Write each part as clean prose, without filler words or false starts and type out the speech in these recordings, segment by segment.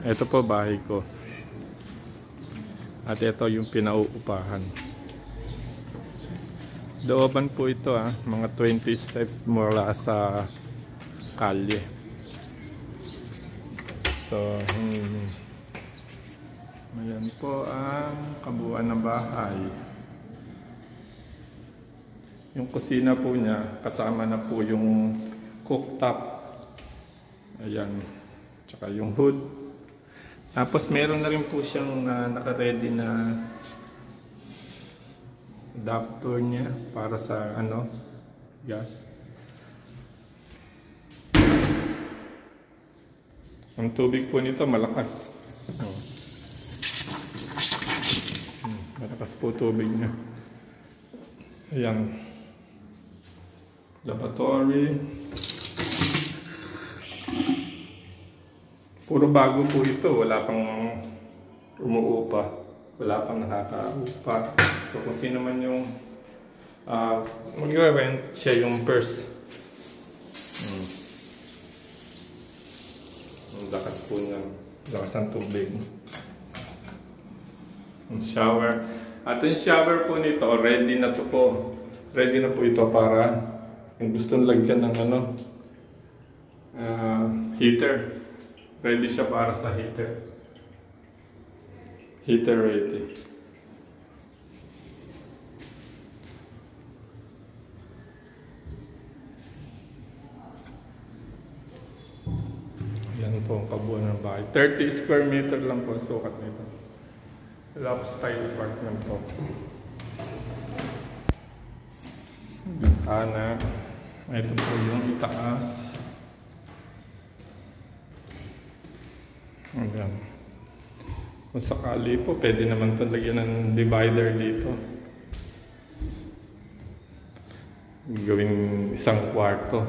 Ito po bahay ko. At ito yung pinauupahan. Dooban po ito mga 20 steps mula sa kalye. So, ayan po ang kabuuan ng bahay. Yung kusina po niya, kasama na po yung cooktop. Ayan. Tsaka yung hood. Tapos meron na rin po siyang naka-ready na adapter niya para sa gas. Ang tubig po nito malakas. Malakas po tubig niya. Ayan. Lavatory. Puro bago po ito. Wala pang umuupa. Wala pang nakakaupa. So kung sino man yung mag-rent, siya yung first. Ang lakas po niya. Lakas ng tubig. Ang shower. At yung shower po nito, ready na to po. Ready na po ito para kung gusto lagyan ng heater. Ready siya para sa heater. Heater ready. Yan po ang kabuuan ng bahay. 30 square meter lang po ang sukat nito. Love style apartment po. Bintana. Ito po yung itaas. Ayan. Kung sakali po, pwede naman ito lagyan ng divider dito. Gawing isang kwarto.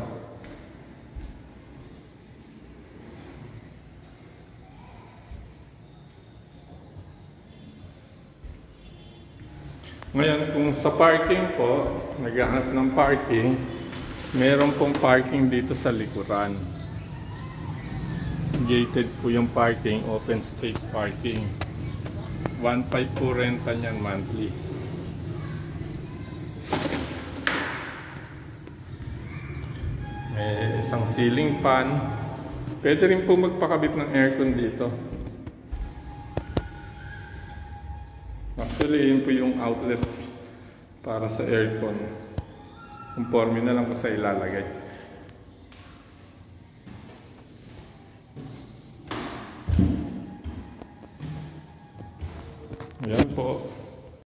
Ngayon, kung sa parking po, naghahanap ng parking, meron pong parking dito sa likuran. Gated po yung parking, open space parking. 1.5 po renta niyan monthly. May isang ceiling fan. Pwede rin po magpakabit ng aircon dito. Actually, yun po yung outlet para sa aircon. Conforme na lang po sa ilalagay. Ayan po.